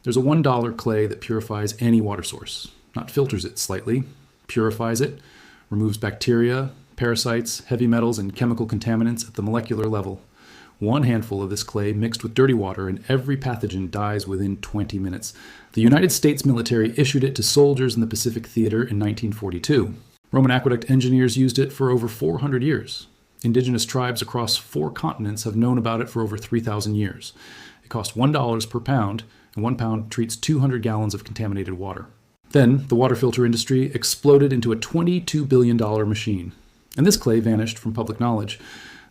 There's a $1 clay that purifies any water source, not filters it slightly, purifies it, removes bacteria, parasites, heavy metals, and chemical contaminants at the molecular level. One handful of this clay mixed with dirty water and every pathogen dies within 20 minutes. The United States military issued it to soldiers in the Pacific Theater in 1942. Roman aqueduct engineers used it for over 400 years. Indigenous tribes across 4 continents have known about it for over 3,000 years. It costs $1 per pound, and 1 pound treats 200 gallons of contaminated water. Then, the water filter industry exploded into a $22 billion machine. And this clay vanished from public knowledge.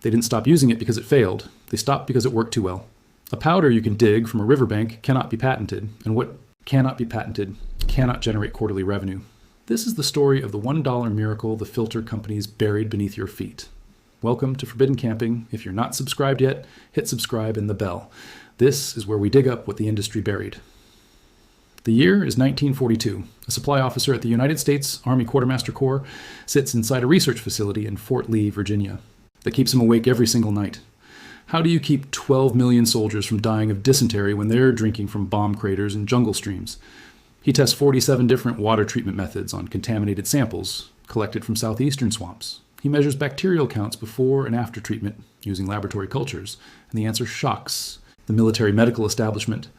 They didn't stop using it because it failed. They stopped because it worked too well. A powder you can dig from a riverbank cannot be patented, and what cannot be patented cannot generate quarterly revenue. This is the story of the $1 miracle the filter companies buried beneath your feet. Welcome to Forbidden Camping. If you're not subscribed yet, hit subscribe and the bell. This is where we dig up what the industry buried. The year is 1942. A supply officer at the United States Army Quartermaster Corps sits inside a research facility in Fort Lee, Virginia, that keeps him awake every single night. How do you keep 12 million soldiers from dying of dysentery when they're drinking from bomb craters and jungle streams? He tests 47 different water treatment methods on contaminated samples collected from southeastern swamps. He measures bacterial counts before and after treatment using laboratory cultures, and the answer shocks the military medical establishment.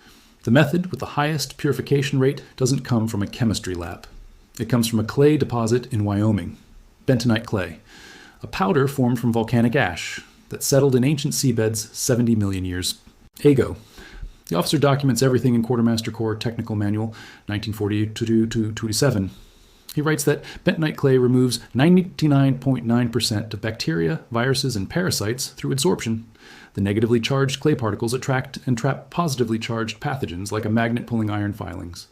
The method with the highest purification rate doesn't come from a chemistry lab. It comes from a clay deposit in Wyoming, bentonite clay, a powder formed from volcanic ash that settled in ancient seabeds 70 million years ago. The officer documents everything in Quartermaster Corps Technical Manual 1942-27. He writes that bentonite clay removes 99.9% of bacteria, viruses, and parasites through adsorption. The negatively charged clay particles attract and trap positively charged pathogens like a magnet pulling iron filings.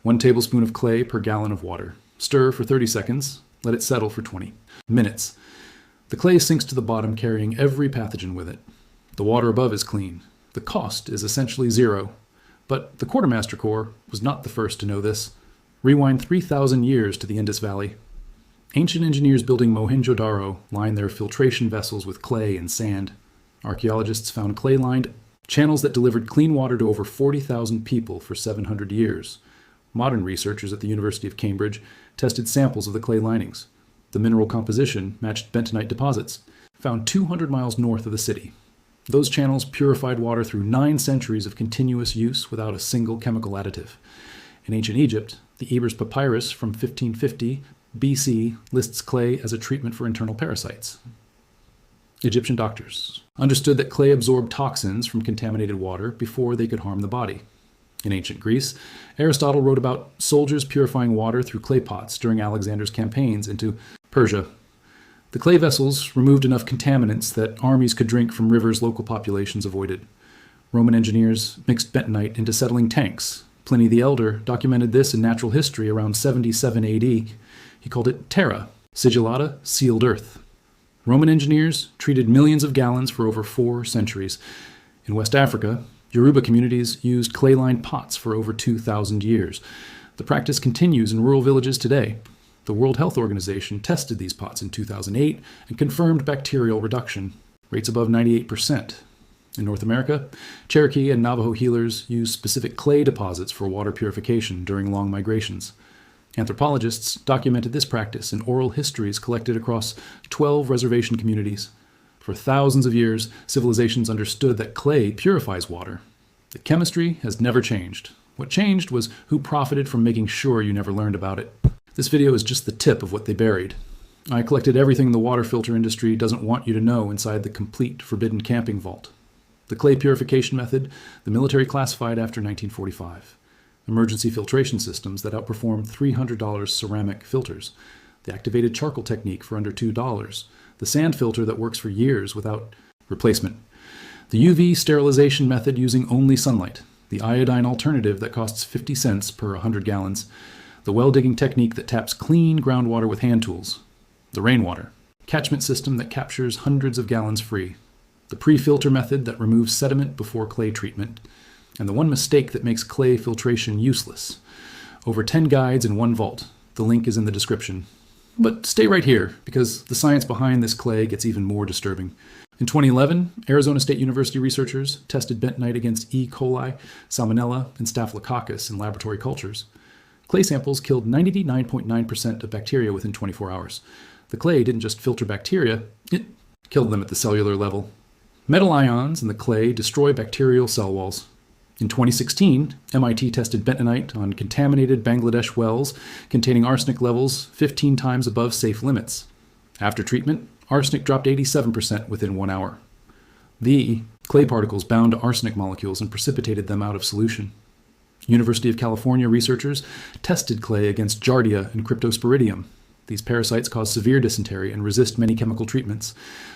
1 tablespoon of clay per gallon of water. Stir for 30 seconds. Let it settle for 20 minutes. The clay sinks to the bottom, carrying every pathogen with it. The water above is clean. The cost is essentially zero. But the Quartermaster Corps was not the first to know this. Rewind 3,000 years to the Indus Valley. Ancient engineers building Mohenjo-Daro lined their filtration vessels with clay and sand. Archaeologists found clay-lined channels that delivered clean water to over 40,000 people for 700 years. Modern researchers at the University of Cambridge tested samples of the clay linings. The mineral composition matched bentonite deposits, found 200 miles north of the city. Those channels purified water through 9 centuries of continuous use without a single chemical additive. In ancient Egypt, the Ebers Papyrus from 1550 BC lists clay as a treatment for internal parasites. Egyptian doctors understood that clay absorbed toxins from contaminated water before they could harm the body. In ancient Greece, Aristotle wrote about soldiers purifying water through clay pots during Alexander's campaigns into Persia. The clay vessels removed enough contaminants that armies could drink from rivers local populations avoided. Roman engineers mixed bentonite into settling tanks. Pliny the Elder documented this in natural history around 77 AD. He called it terra, sigillata, sealed earth. Roman engineers treated millions of gallons for over 4 centuries. In West Africa, Yoruba communities used clay-lined pots for over 2,000 years. The practice continues in rural villages today. The World Health Organization tested these pots in 2008 and confirmed bacterial reduction, rates above 98%. In North America, Cherokee and Navajo healers use specific clay deposits for water purification during long migrations. Anthropologists documented this practice in oral histories collected across 12 reservation communities. For thousands of years, civilizations understood that clay purifies water. The chemistry has never changed. What changed was who profited from making sure you never learned about it. This video is just the tip of what they buried. I collected everything the water filter industry doesn't want you to know inside the complete Forbidden Camping vault. The clay purification method, the military classified after 1945. Emergency filtration systems that outperform $300 ceramic filters. The activated charcoal technique for under $2. The sand filter that works for years without replacement. The UV sterilization method using only sunlight. The iodine alternative that costs 50 cents per 100 gallons. The well digging technique that taps clean groundwater with hand tools. The rainwater catchment system that captures hundreds of gallons free. The pre-filter method that removes sediment before clay treatment. And the one mistake that makes clay filtration useless. Over 10 guides in one vault. The link is in the description. But stay right here, because the science behind this clay gets even more disturbing. In 2011, Arizona State University researchers tested bentonite against E. coli, salmonella, and staphylococcus in laboratory cultures. Clay samples killed 99.9% of bacteria within 24 hours. The clay didn't just filter bacteria, it killed them at the cellular level. Metal ions in the clay destroy bacterial cell walls. In 2016, MIT tested bentonite on contaminated Bangladesh wells containing arsenic levels 15 times above safe limits. After treatment, arsenic dropped 87% within 1 hour. The clay particles bound to arsenic molecules and precipitated them out of solution. University of California researchers tested clay against Giardia and Cryptosporidium. These parasites cause severe dysentery and resist many chemical treatments.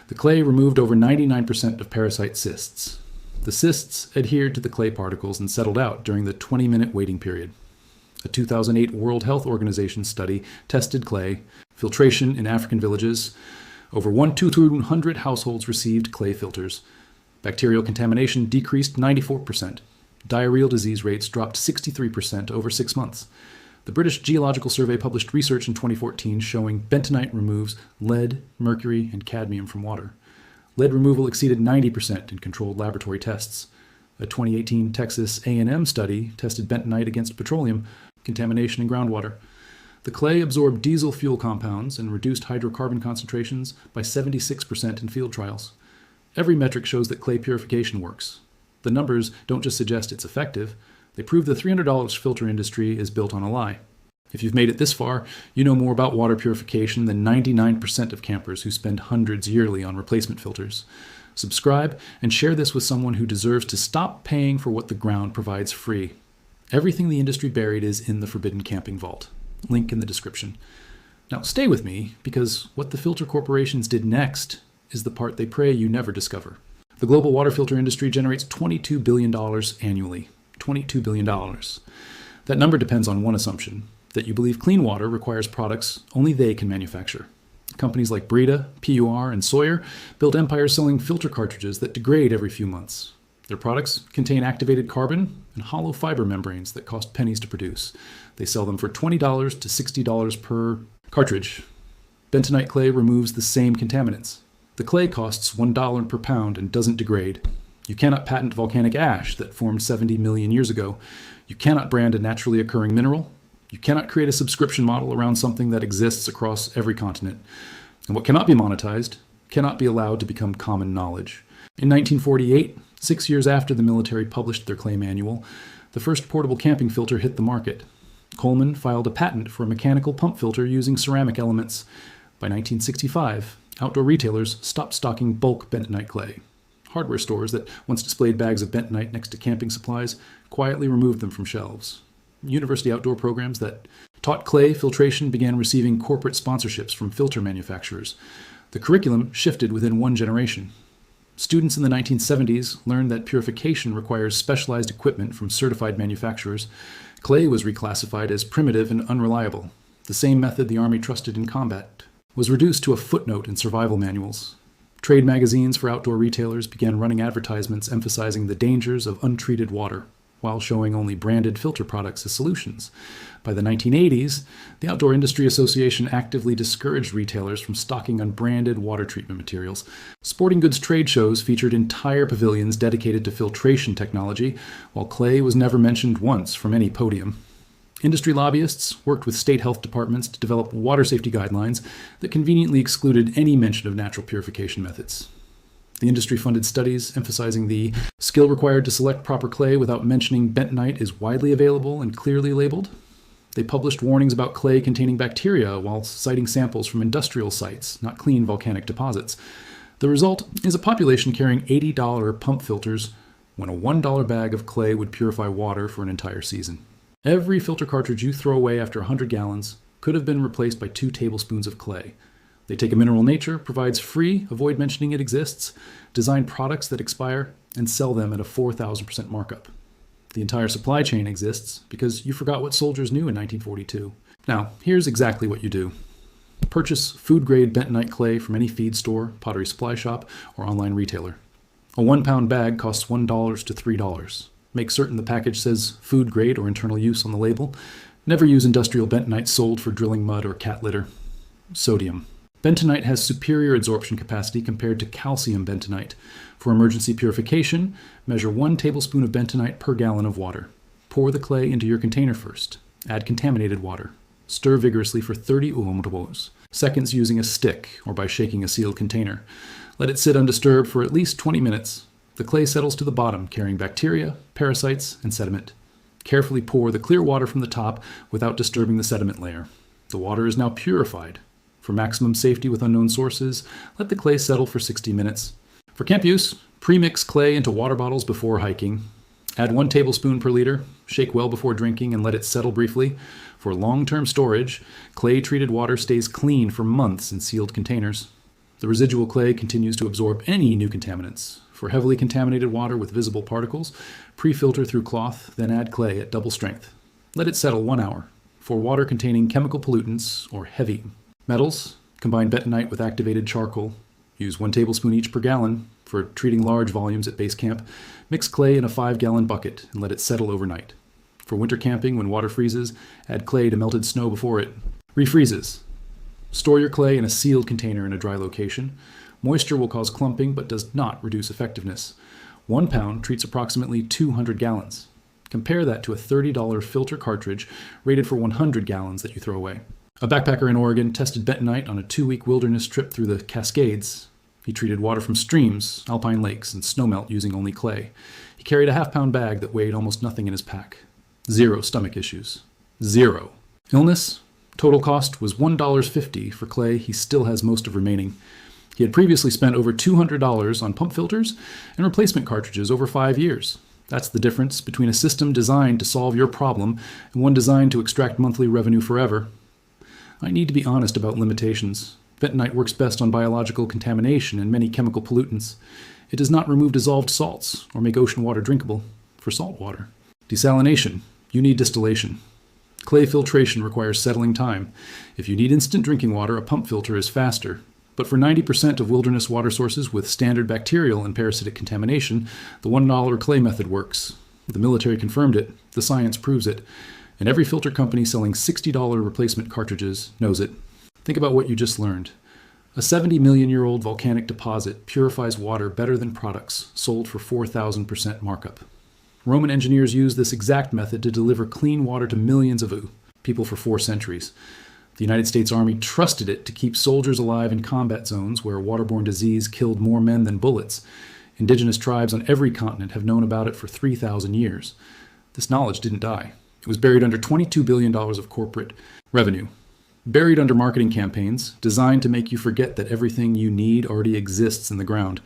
The clay removed over 99% of parasite cysts. The cysts adhered to the clay particles and settled out during the 20-minute waiting period. A 2008 World Health Organization study tested clay filtration in African villages. Over 1,200 households received clay filters. Bacterial contamination decreased 94%. Diarrheal disease rates dropped 63% over 6 months. The British Geological Survey published research in 2014 showing bentonite removes lead, mercury, and cadmium from water. Lead removal exceeded 90% in controlled laboratory tests. A 2018 Texas A&M study tested bentonite against petroleum contamination in groundwater. The clay absorbed diesel fuel compounds and reduced hydrocarbon concentrations by 76% in field trials. Every metric shows that clay purification works. The numbers don't just suggest it's effective, they prove the $300 filter industry is built on a lie. If you've made it this far, you know more about water purification than 99% of campers who spend hundreds yearly on replacement filters. Subscribe and share this with someone who deserves to stop paying for what the ground provides free. Everything the industry buried is in the Forbidden Camping Vault. Link in the description. Now stay with me, because what the filter corporations did next is the part they pray you never discover. The global water filter industry generates $22 billion annually. $22 billion. That number depends on one assumption, that you believe clean water requires products only they can manufacture. Companies like Brita, PUR, and Sawyer build empires selling filter cartridges that degrade every few months. Their products contain activated carbon and hollow fiber membranes that cost pennies to produce. They sell them for $20 to $60 per cartridge. Bentonite clay removes the same contaminants. The clay costs $1 per pound and doesn't degrade. You cannot patent volcanic ash that formed 70 million years ago. You cannot brand a naturally occurring mineral. You cannot create a subscription model around something that exists across every continent. And what cannot be monetized cannot be allowed to become common knowledge. In 1948, 6 years after the military published their clay manual, the first portable camping filter hit the market. Coleman filed a patent for a mechanical pump filter using ceramic elements. By 1965, outdoor retailers stopped stocking bulk bentonite clay. Hardware stores that once displayed bags of bentonite next to camping supplies quietly removed them from shelves. University outdoor programs that taught clay filtration began receiving corporate sponsorships from filter manufacturers. The curriculum shifted within one generation. Students in the 1970s learned that purification requires specialized equipment from certified manufacturers. Clay was reclassified as primitive and unreliable. The same method the Army trusted in combat was reduced to a footnote in survival manuals. Trade magazines for outdoor retailers began running advertisements emphasizing the dangers of untreated water, while showing only branded filter products as solutions. By the 1980s, the Outdoor Industry Association actively discouraged retailers from stocking unbranded water treatment materials. Sporting goods trade shows featured entire pavilions dedicated to filtration technology, while clay was never mentioned once from any podium. Industry lobbyists worked with state health departments to develop water safety guidelines that conveniently excluded any mention of natural purification methods. The industry funded studies emphasizing the skill required to select proper clay without mentioning bentonite is widely available and clearly labeled. They published warnings about clay containing bacteria while citing samples from industrial sites, not clean volcanic deposits. The result is a population carrying $80 pump filters when a $1 bag of clay would purify water for an entire season. Every filter cartridge you throw away after 100 gallons could have been replaced by 2 tablespoons of clay. They take a mineral nature provides free, avoid mentioning it exists, design products that expire, and sell them at a 4,000% markup. The entire supply chain exists because you forgot what soldiers knew in 1942. Now, here's exactly what you do. Purchase food-grade bentonite clay from any feed store, pottery supply shop, or online retailer. A 1-pound bag costs $1 to $3. Make certain the package says food grade or internal use on the label. Never use industrial bentonite sold for drilling mud or cat litter. Sodium. Bentonite has superior adsorption capacity compared to calcium bentonite. For emergency purification, measure 1 tablespoon of bentonite per gallon of water. Pour the clay into your container first. Add contaminated water. Stir vigorously for 30 seconds using a stick or by shaking a sealed container. Let it sit undisturbed for at least 20 minutes. The clay settles to the bottom, carrying bacteria, parasites, and sediment. Carefully pour the clear water from the top without disturbing the sediment layer. The water is now purified. For maximum safety with unknown sources, let the clay settle for 60 minutes. For camp use, pre-mix clay into water bottles before hiking. Add 1 tablespoon per liter, shake well before drinking, and let it settle briefly. For long-term storage, clay-treated water stays clean for months in sealed containers. The residual clay continues to absorb any new contaminants. For heavily contaminated water with visible particles, pre-filter through cloth, then add clay at double strength. Let it settle 1 hour. For water containing chemical pollutants or heavy metals, combine bentonite with activated charcoal. Use 1 tablespoon each per gallon. For treating large volumes at base camp, mix clay in a 5-gallon bucket and let it settle overnight. For winter camping, when water freezes, add clay to melted snow before it refreezes. Store your clay in a sealed container in a dry location. Moisture will cause clumping but does not reduce effectiveness. 1 pound treats approximately 200 gallons. Compare that to a $30 filter cartridge rated for 100 gallons that you throw away. A backpacker in Oregon tested bentonite on a 2-week wilderness trip through the Cascades. He treated water from streams, alpine lakes, and snowmelt using only clay. He carried a half-pound bag that weighed almost nothing in his pack. 0 stomach issues. 0. Illness? Total cost was $1.50 for clay he still has most of remaining. He had previously spent over $200 on pump filters and replacement cartridges over 5 years. That's the difference between a system designed to solve your problem and one designed to extract monthly revenue forever. I need to be honest about limitations. Bentonite works best on biological contamination and many chemical pollutants. It does not remove dissolved salts or make ocean water drinkable for salt water. Desalination. You need distillation. Clay filtration requires settling time. If you need instant drinking water, a pump filter is faster. But for 90% of wilderness water sources with standard bacterial and parasitic contamination, the $1 clay method works. The military confirmed it. The science proves it. And every filter company selling $60 replacement cartridges knows it. Think about what you just learned. A 70-million-year-old volcanic deposit purifies water better than products sold for 4,000% markup. Roman engineers used this exact method to deliver clean water to millions of people for 4 centuries. The United States Army trusted it to keep soldiers alive in combat zones where waterborne disease killed more men than bullets. Indigenous tribes on every continent have known about it for 3,000 years. This knowledge didn't die. It was buried under $22 billion of corporate revenue. Buried under marketing campaigns designed to make you forget that everything you need already exists in the ground.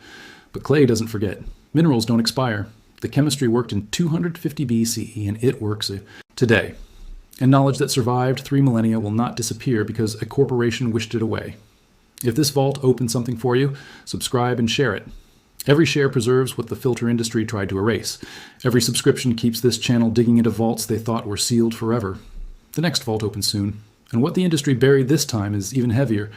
But clay doesn't forget. Minerals don't expire. The chemistry worked in 250 BCE and it works today. And knowledge that survived 3 millennia will not disappear because a corporation wished it away. If this vault opened something for you, subscribe and share it. Every share preserves what the filter industry tried to erase. Every subscription keeps this channel digging into vaults they thought were sealed forever. The next vault opens soon. And what the industry buried this time is even heavier.